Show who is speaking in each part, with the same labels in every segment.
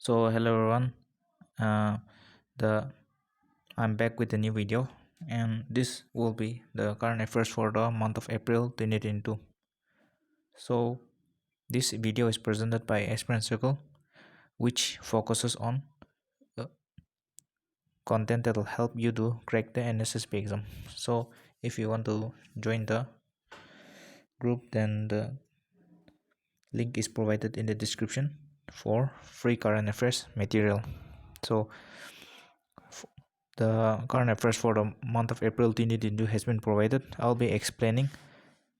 Speaker 1: So hello everyone. Uh, the I'm back with a new video, and this will be the current affairs for the month of April 2022. So this video is presented by Experience Circle, which focuses on uh, content that will help you to crack the NSSB exam. So if you want to join the group, then the link is provided in the description for free current affairs material. So the current affairs for the month of April 2022 has been provided. I'll be explaining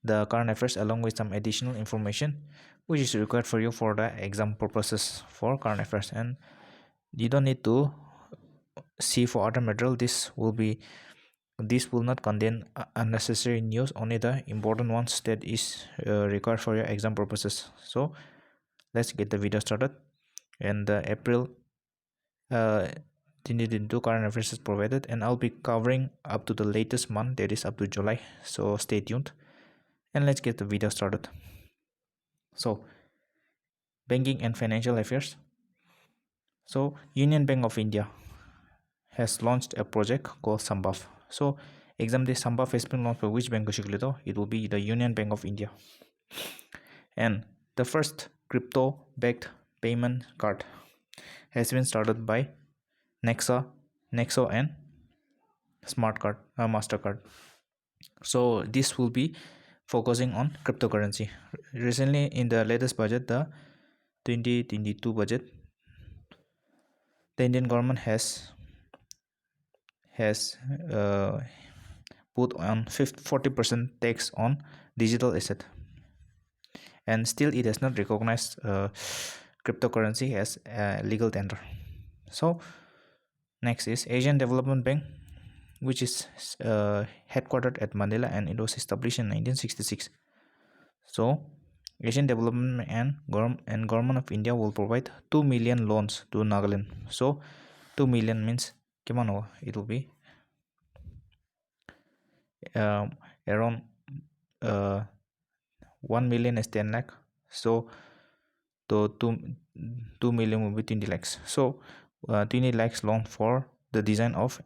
Speaker 1: the current affairs along with some additional information which is required for you for the exam purposes for current affairs, and you don't need to see for other material. This will not contain unnecessary news, only the important ones that is required for your exam purposes. So let's get the video started. And the April 2022 current affairs is provided, and I'll be covering up to the latest month, that is up to July. So stay tuned and let's get the video started. So banking and financial affairs. So Union Bank of India has launched a project called Sambhav. So exam day Sambhav has been launched by which bank? It will be the Union Bank of India. And the first crypto backed payment card has been started by Nexo and Mastercard. So this will be focusing on cryptocurrency. Recently in the latest budget, the 2022 budget, the Indian government has put on 40% tax on digital asset, and still it has not recognized cryptocurrency as a legal tender. So next is Asian Development Bank, which is headquartered at Manila, and it was established in 1966. So Asian Development and Government of India will provide 2 million loans to Nagaland. So 2 million means it will be around 1 million is 10 lakh. So the 2 million will be 20 lakhs. So 20 lakhs loan for the design of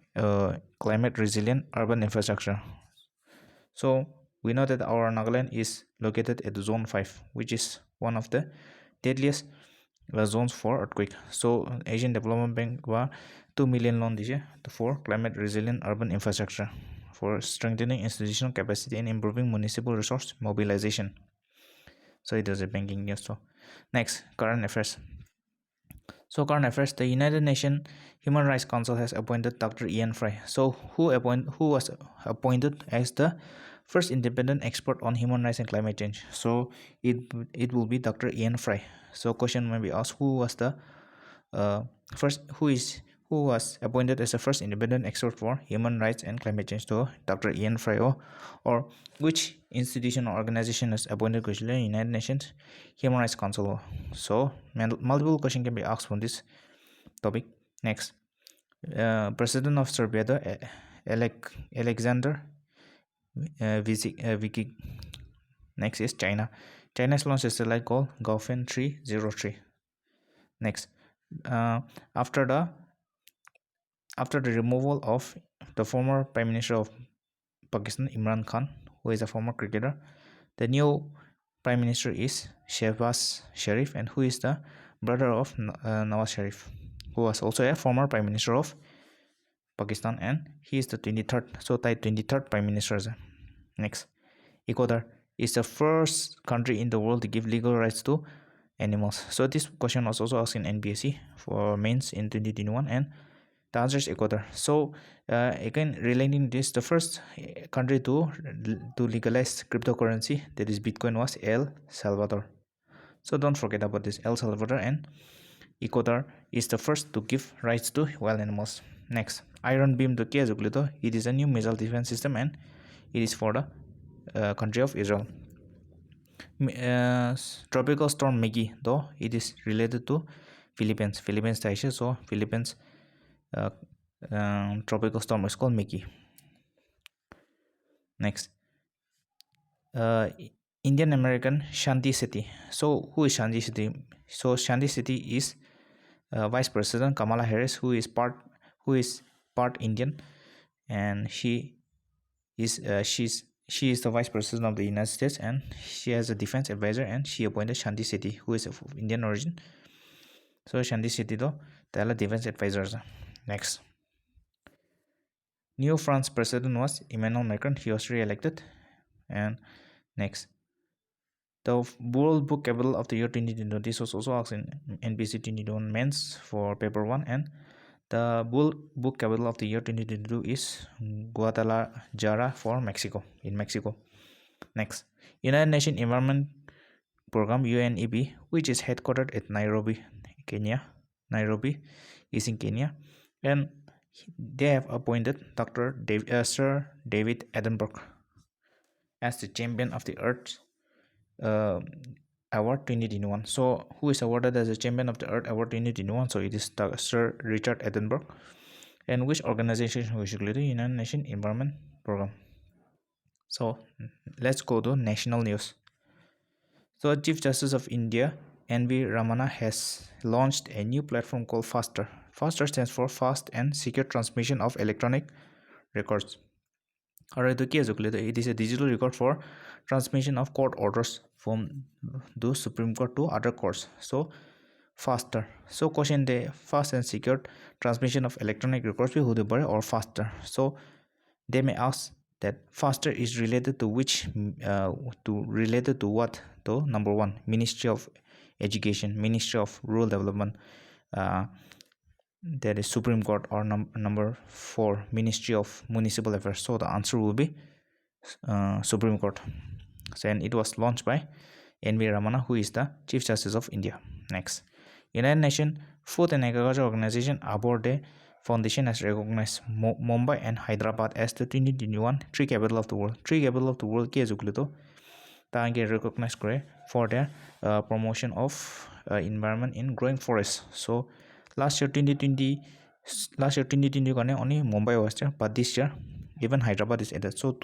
Speaker 1: climate resilient urban infrastructure. So we know that our Nagaland is located at zone 5, which is one of the deadliest zones for earthquake. So Asian Development Bank wa 2 million loan diye for climate resilient urban infrastructure, for strengthening institutional capacity and improving municipal resource mobilization. So it is a banking news. So next, current affairs. So current affairs, the United Nations Human Rights Council has appointed Dr. Ian Fry. So who was appointed as the first independent expert on human rights and climate change? So it will be Dr. Ian Fry. So question may be asked, who was the who was appointed as the first independent expert for human rights and climate change? To Dr. Ian Fry, or which institution or organization has appointed United Nations Human Rights Council? So multiple questions can be asked from this topic. Next, President of Serbia, the Alexander Vučić. Next is China. China's launched a satellite called Gaofen 303. Next, after the removal of the former Prime Minister of Pakistan, Imran Khan, who is a former cricketer, the new Prime Minister is Shehbaz Sharif, and who is the brother of Nawaz Sharif, who was also a former Prime Minister of Pakistan, and he is the 23rd Prime Minister. Next, Ecuador is the first country in the world to give legal rights to animals. So this question was also asked in NPSC for mains in 2021, and the answer is Ecuador. So again, relating this, the first country to legalize cryptocurrency, that is Bitcoin, was El Salvador. So don't forget about this. El Salvador and Ecuador is the first to give rights to wild animals. Next, Iron Beam to Kiazuklito. It is a new missile defense system, and it is for the country of Israel. Tropical storm Maggie, though it is related to Philippines. So Philippines tropical storm is called Maggie. Next, Indian American Shanti Sethi. So who is Shanti Sethi? So Shanti Sethi is Vice President Kamala Harris, who is part Indian, and she is the Vice President of the United States, and she has a defense advisor, and she appointed Shanti Sethi, who is of Indian origin. So Shanti Sethi though, the defense advisors. Next, new France president was Emmanuel Macron. He was re-elected. And next, the World Book Capital of the year 2022. This was also asked in NPSC 2021 Mains for paper 1, and the World Book Capital of the year 2022 is Guadalajara for Mexico, in Mexico. Next, United Nations Environment Program UNEP, which is headquartered at Nairobi, Kenya. Nairobi is in Kenya, and they have appointed Sir David Attenborough as the champion of the Earth award 2021. So who is awarded as the champion of the Earth award 2021? So it is Sir Richard Attenborough. And which organization basically? The United Nations Environment Program. So let's go to national news. So Chief Justice of India NV Ramana has launched a new platform called FASTER. FASTER stands for Fast and Secure Transmission of Electronic Records. Alright, it is a digital record for transmission of court orders from the Supreme Court to other courts. So faster. So question the fast and secure transmission of electronic records or faster. So they may ask that faster is related to which related to what though. Number 1, Ministry of Education, Ministry of Rural Development, that is Supreme Court, or number 4, Ministry of Municipal Affairs. So the answer will be Supreme Court. So, and it was launched by NV Ramana, who is the Chief Justice of India. Next, United Nations Food and Agriculture Organization Aborde Foundation has recognized Mumbai and Hyderabad as the 2021 tree capital of the world. Tree capital of the world ke jukleto ta ge recognize kore for their promotion of environment in growing forests. So last year 2020 gane only Mumbai was there, but this year even Hyderabad is added. So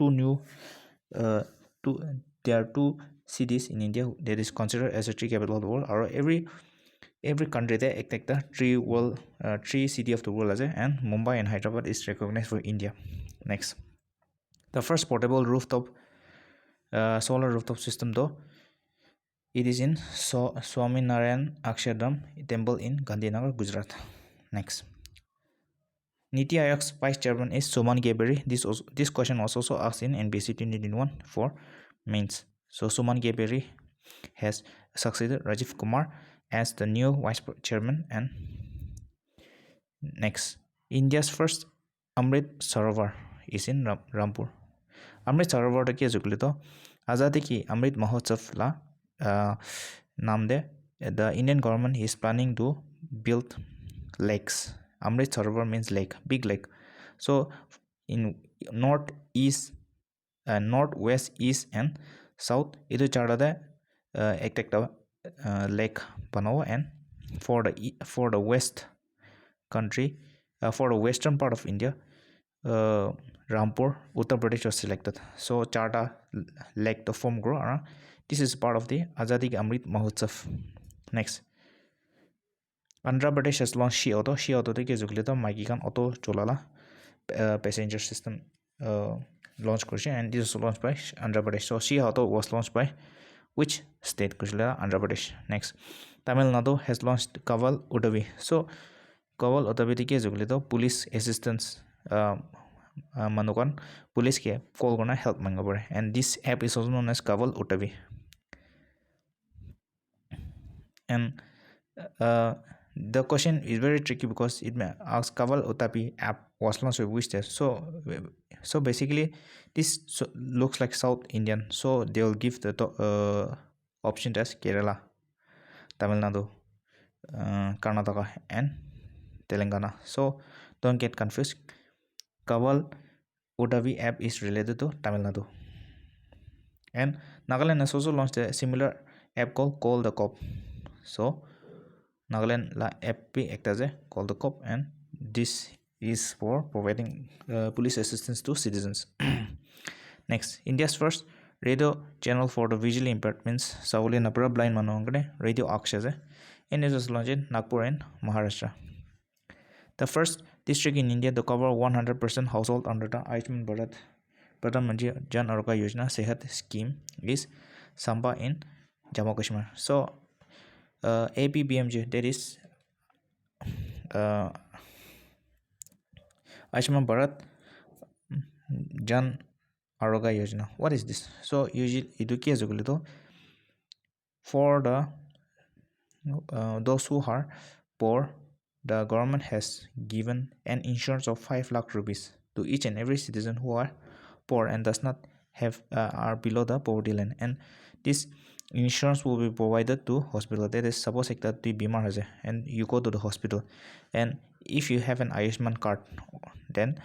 Speaker 1: there are two cities in India that is considered as a tree capital of the world. Or every country there act the tree city of the world as and Mumbai and Hyderabad is recognized for India. Next, the first portable rooftop solar rooftop system though, it is in Swaminarayan Akshardham temple in Gandhinagar, Gujarat. Next, Niti Aayog's vice chairman is Suman Geberi. This question was also asked in NPSC 2021 for mains. So Suman Geberi has succeeded Rajiv Kumar as the new vice chairman. And next, India's first Amrit Sarovar is in Rampur. Amrit Sarovar ta ke jukle to Azadi ki Amrit Mahotsav la naam de the Indian government is planning to build lakes. Amrit Sarovar means lake, big lake. So in north, west, east and south, idu chada de ekta lake banao. And for the west country, for the western part of India, Rampur, Uttar Pradesh was selected. So charta lake to form grow. This is part of the Azadi Amrit Mahotsav. Next, Andhra Pradesh has launched She Auto. She Auto ke jukle to Maikikan Auto Cholala passenger system launch kurche, and this was launched by Andhra Pradesh. So She Auto was launched by which state? Andhra Pradesh. Next, Tamil Nadu has launched Kaval Udavi. So Kaval Udavi ke jukle to police assistance manukan police ke call gonna help mangabore, and this app is also known as Kaval Udavi. And the question is very tricky because it may ask Kaval Utapi app was launched by which state. So basically this looks like South Indian, so they will give the option as Kerala, Tamil Nadu, Karnataka and Telangana. So don't get confused. Kaval Udavi app is related to Tamil Nadu. And Nagaland has also launched a similar app called Call the Cop. So Nagaland la app pe ekta je Call the Cop, and this is for providing police assistance to citizens. Next, India's first radio channel for the visually impaired means Sauli Napura blind manu radio aksha je, and it was launched in Nagpur and Maharashtra. The first district in India to cover 100% household under the Ayushman Bharat Pradhan Mantri Jan Arogya Yojana Sehat scheme is Samba in Jammu Kashmir. So APBMJ, that is uh, Ayushman Bharat Jan Arogya Yojana. What is this? So usually for the those who are poor, the government has given an insurance of 5 lakh rupees to each and every citizen who are poor and does not have are below the poverty line, and this insurance will be provided to hospital. That is, suppose ek tu bimar hai and you go to the hospital, and if you have an Ayushman card, then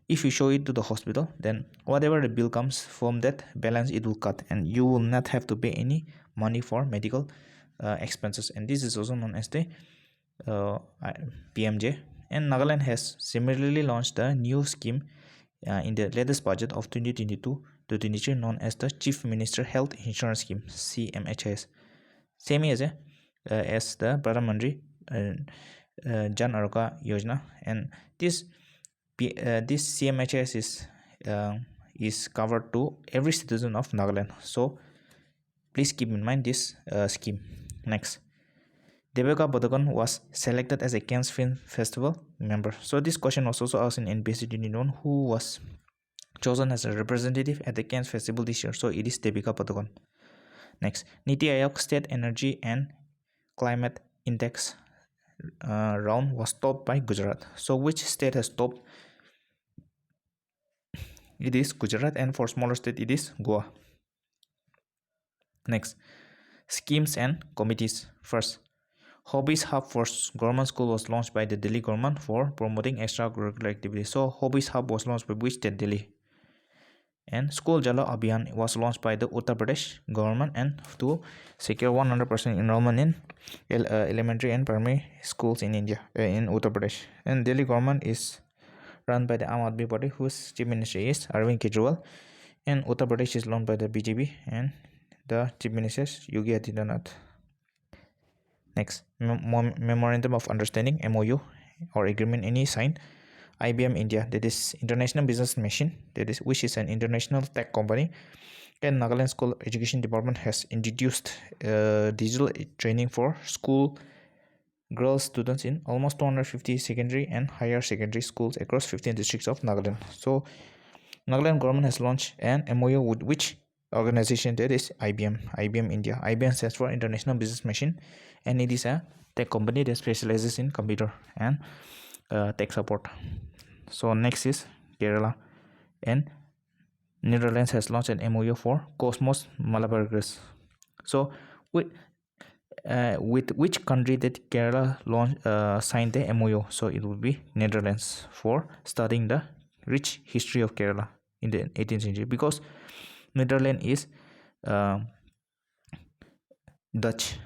Speaker 1: if you show it to the hospital, then whatever the bill comes from that balance, it will cut and you will not have to pay any money for medical expenses. And this is also known as the PMJ. And Nagaland has similarly launched a new scheme in the latest budget of 2022 to 23, known as the Chief Minister Health Insurance Scheme, CMHS. Same as the Pradhan Mantri Jan Arogya Yojana, and this CMHS is covered to every citizen of Nagaland. So please keep in mind this scheme. Next, Devika Padukone was selected as a Cannes Film Festival member. So this question was also asked in NPSC 2021, who was chosen as a representative at the Cannes Festival this year. So it is Devika Padukone. Next, Niti Aayog State Energy and Climate Index round was topped by Gujarat. So which state has topped? It is Gujarat, and for smaller state it is Goa. Next, schemes and committees. First, Hobbies Hub for Government School was launched by the Delhi government for promoting extracurricular activities. So Hobbies Hub was launched by which state? Delhi. And School Jalo Abhiyan was launched by the Uttar Pradesh government, and to secure 100% enrollment in elementary and primary schools in India, in Uttar Pradesh. And Delhi government is run by the Aam Aadmi Party, whose chief minister is Arvind Kejriwal, and Uttar Pradesh is run by the BJP, and the chief minister is Yogi Adityanath. Next, Memorandum of Understanding, MOU, or agreement any signed. IBM India, that is International Business Machine, that is which is an international tech company, and Nagaland School Education Department has introduced digital training for school girls students in almost 250 secondary and higher secondary schools across 15 districts of Nagaland. So Nagaland government has launched an MOU with which organization? That is IBM India. IBM stands for International Business Machine, and it is a tech company that specializes in computer and tech support. So next is Kerala, and Netherlands has launched an MOU for Cosmos Malabargas. So with which country that Kerala signed the MOU? So it would be Netherlands, for studying the rich history of Kerala in the 18th century, because Netherlands is Dutch.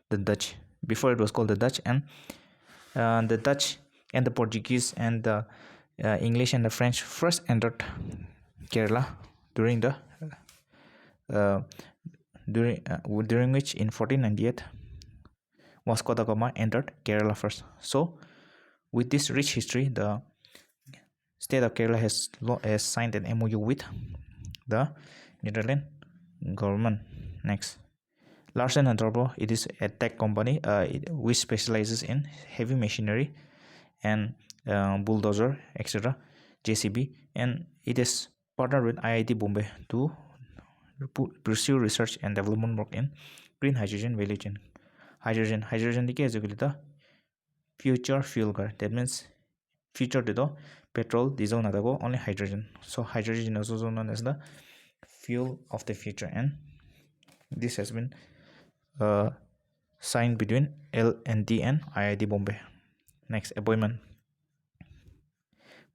Speaker 1: The Dutch, before it was called the Dutch, and the Dutch and the Portuguese and the English and the French first entered Kerala during the during which in 1498 Vasco da Gama entered Kerala first. So with this rich history, the state of Kerala has signed an MOU with the Netherlands government. Next, Larsen & Toubro, it is a tech company which specializes in heavy machinery and bulldozer, etc., JCB, and it is partnered with IIT Bombay to pursue research and development work in green hydrogen value chain. Hydrogen is the future fuel car. That means future to petrol, diesel, only hydrogen. So hydrogen is also known as the fuel of the future, and this has been signed between L&T and IIT Bombay. Next, appointment.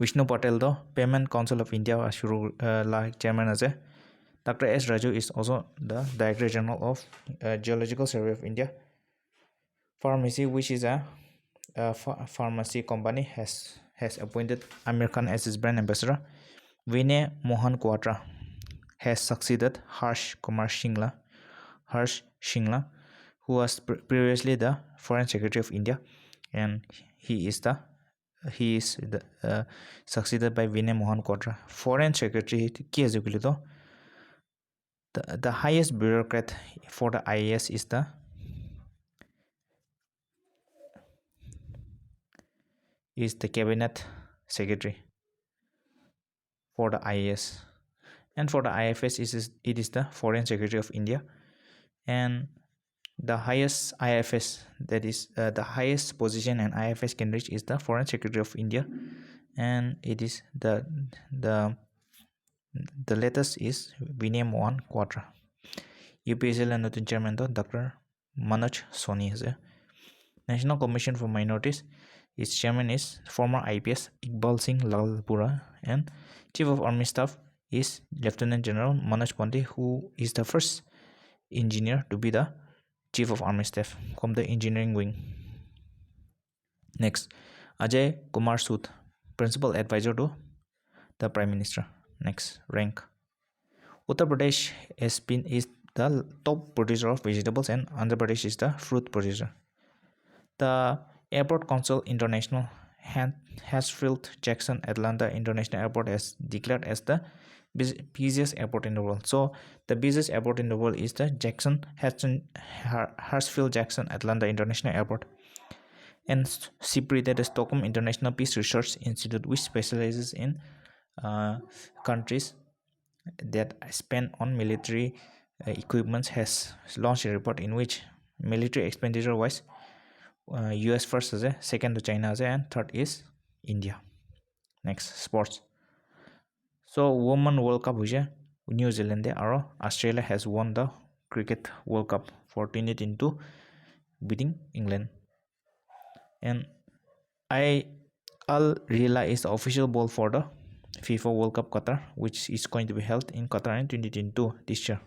Speaker 1: Vishnu Patel, the Payment Council of India, like chairman as a Dr. S. Raju is also the Director General of Geological Survey of India. Pharmacy, which is a pharmacy company, has appointed Amir Khan as his brand ambassador. Vinay Mohan Quatra has succeeded Harsh Shingla, who was previously the Foreign Secretary of India, and he is the succeeded by Vinay Mohan Kwatra. Foreign Secretary ki ase kule to the highest bureaucrat for the IAS is the cabinet secretary for the IAS, and for the IFS it is the Foreign Secretary of India, and the highest IFS, that is the highest position an IFS can reach, is the Foreign Secretary of India, and it is the latest is Vinay Mohan Kwatra. UPSL and Nutun Chairman Dr. Manoj Soni is a National Commission for Minorities. Its chairman is former IPS Iqbal Singh Lalpura, and Chief of Army Staff is Lieutenant General Manoj Pandey, who is the first engineer to be the Chief of Army Staff from the engineering wing. Next, Ajay Kumar Sood, Principal Advisor to the Prime Minister. Next, rank. Uttar Pradesh is the top producer of vegetables, and Andhra Pradesh is the fruit producer. The Airport Council International Hartsfield Jackson Atlanta International Airport is declared as the busiest airport in the world. So the busiest airport in the world is the Hartsfield Jackson Atlanta International Airport. And SIPRI, that is Stockholm International Peace Research Institute, which specializes in countries that spend on military equipment, has launched a report in which military expenditure wise US first is a, second to China is a, and third is India. Next, sports. So Women World Cup is New Zealand or Australia has won the Cricket World Cup for 2022, beating England. And Al Rila is the official ball for the FIFA World Cup Qatar, which is going to be held in Qatar in 2022 this year.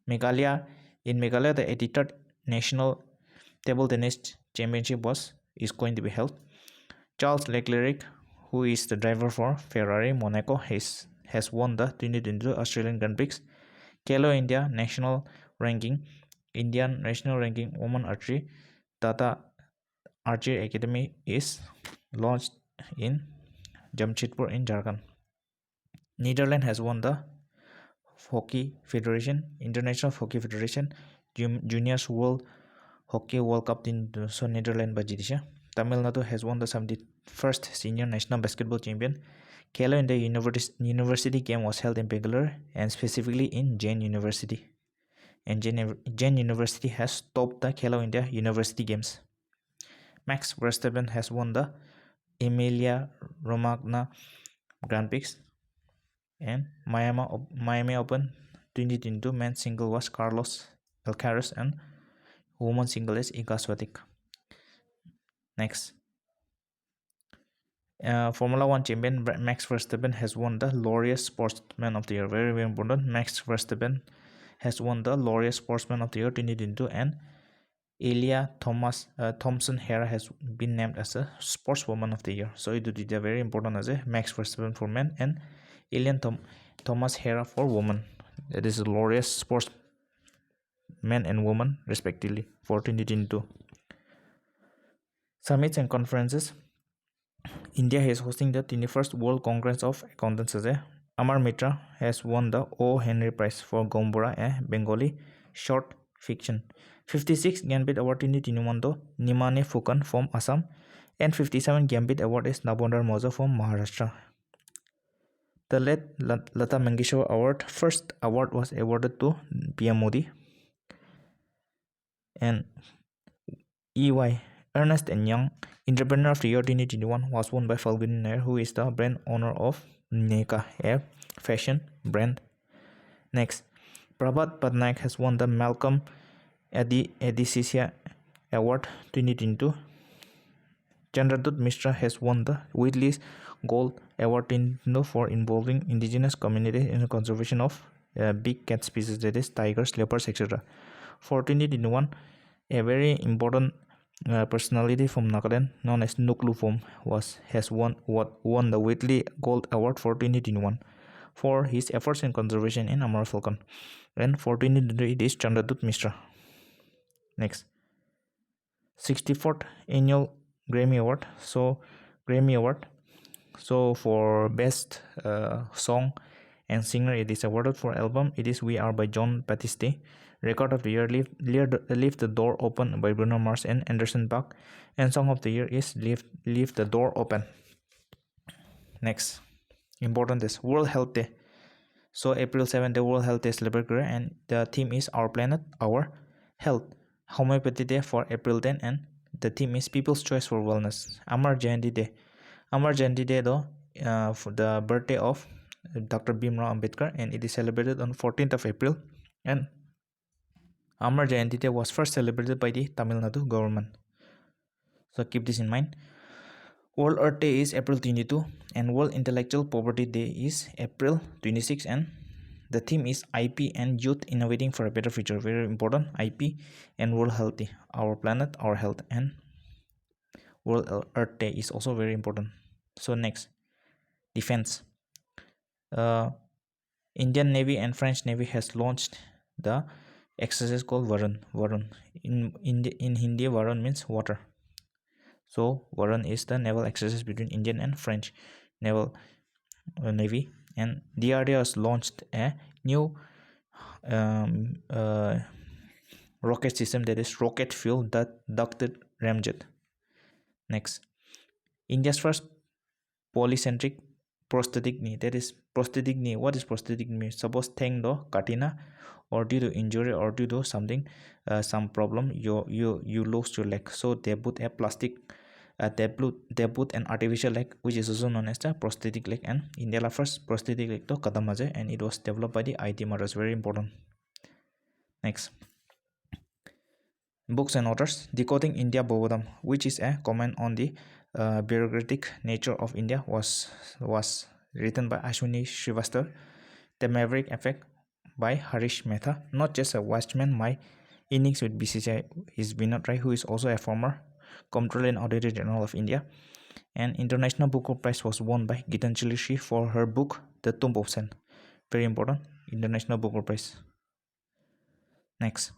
Speaker 1: In Meghalaya, the 83rd National Table Tennis Championship is going to be held. Charles Leclerc, who is the driver for Ferrari Monaco, has won the 2022 Australian Grand Prix. Khelo India National Ranking, Indian National Ranking Women Archery, Tata Archery Academy is launched in Jamshedpur in Jharkhand. Netherlands has won the Hockey Federation, International Hockey Federation Juniors World Hockey World Cup in Netherlands Bajidisha. Tamil Nadu has won the 71st Senior National Basketball Champion. Khelo India University game was held in Bangalore, and specifically in Jain University. And Jain University has topped the Khelo India University Games. Max Verstappen has won the Emilia Romagna Grand Prix, and Miami Open 2022 men's single was Carlos Alcaraz, and women's single is Iga Swiatek. Next, Formula 1 champion Max Verstappen has won the Laureus Sportsman of the Year. Very, very important. Max Verstappen has won the Laureus Sportsman of the Year 2022, and Elia Thompson Hera has been named as a Sportswoman of the Year. So it is very important as a Max Verstappen for men and Elian Thomas Hera for women. That is Laureus Sportsman and women respectively for 2022. Summits and conferences. India is hosting the 21st World Congress of Accountants. Amar Mitra has won the O. Henry Prize for Gombora, a Bengali short fiction. 56 Gambit Award 2021 to Nimane Fukan from Assam, and 57 Gambit Award is Nabondar Moza from Maharashtra. The late Lata Mangeshwar Award, first award was awarded to PM Modi. And EY Ernest & Young Entrepreneur of the Year 2021 was won by Falguni Nair, who is the brand owner of Neka, a fashion brand. Next, Prabhat Patnaik has won the Malcolm Adisisia Award 2022. Chandradut Mishra has won the Whitley's Gold Award 2022 for involving indigenous communities in the conservation of big cat species, that is tigers, leopards, etc. For 2021, a very important personality from Nagaland known as Nuklu Phom has won the Whitley Gold Award for 2021 for his efforts in conservation in Amar Falcon. And for 2023 it is Chandradut Mishra. Next, 64th annual Grammy Award. So Grammy Award. So for best song and singer, it is awarded. For album, it is We Are by John Batiste. Record of the year, Leave the Door Open by Bruno Mars and Anderson .Paak. And song of the year is Leave the Door Open. Next, important is World Health Day. So April 7th, the World Health Day celebrated, and the theme is Our Planet, Our Health. Homeopathy Day for April 10, and the theme is People's Choice for Wellness. Amar Jayanti Day. Amar Jayanti Day though, for the birthday of Dr. Bhimrao Ambedkar, and it is celebrated on 14th of April. And Amar Jayanti Day was first celebrated by the Tamil Nadu government. So keep this in mind. World Earth Day is April 22, and World Intellectual Property Day is April 26, and the theme is IP and Youth Innovating for a Better Future. Very important. IP and World Health Day. Our Planet, Our Health, and World Earth Day is also very important. So next, defense. Indian Navy and French Navy has launched the exercise called Varun. In Hindi, Varun means water. So Varun is the naval exercise between Indian and French naval navy, and DRDO has launched a new rocket system, that is rocket fuel ducted ramjet. Next, India's first polycentric prosthetic knee, that is prosthetic knee. What is prosthetic knee? Suppose thing do katina, or due to injury, or due to something, some problem, you lost your leg, so they put a plastic, they put an artificial leg, which is also known as the prosthetic leg. And India first prosthetic leg to kadam aje, and it was developed by the IT Madras. Very important. Next, books and authors. Decoding India Bhogodam, which is a comment on the bureaucratic nature of India, was written by Ashwini Srivastava. The Maverick Effect by Harish Mehta. Not just a watchman, my innings with BCCI is Vinod Rai, who is also a former Comptroller and Auditor General of India. And International Booker Prize was won by Gitanjali Shri for her book The Tomb of Sen. Very important. International Booker Prize. Next,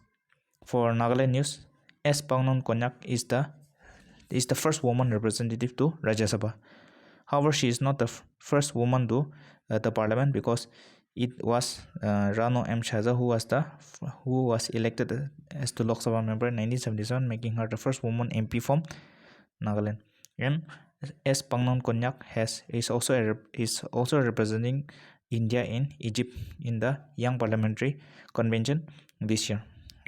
Speaker 1: for Nagaland news, S. Pangnon Konyak is the first woman representative to Rajya Sabha. However, she is not the first woman to the parliament, because it was Rano M. Shaza who was elected as the Lok Sabha member in 1977, making her the first woman MP from Nagaland. And S. Pangnon Konyak is also representing India in Egypt in the Young Parliamentary Convention this year,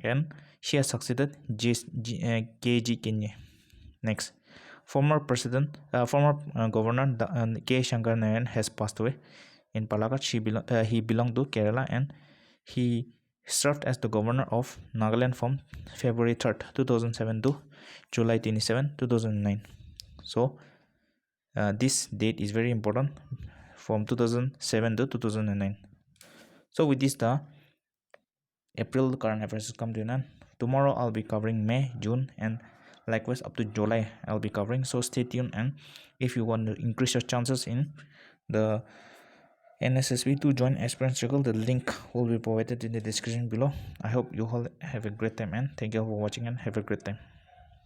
Speaker 1: and she has succeeded K.G. Kenye. Next, former governor K. Shankar Narayan has passed away in Palakkad. He belonged to Kerala, and he served as the governor of Nagaland from February 3rd, 2007 to July 27, 2009. So this date is very important, from 2007 to 2009. So with this, the April current affairs come to an end. Tomorrow I'll be covering May, June, and likewise up to July I'll be covering. So stay tuned, and if you want to increase your chances in the NSSB to join Aspirant Circle, the link will be provided in the description below. I hope you all have a great time, and thank you all for watching, and have a great time.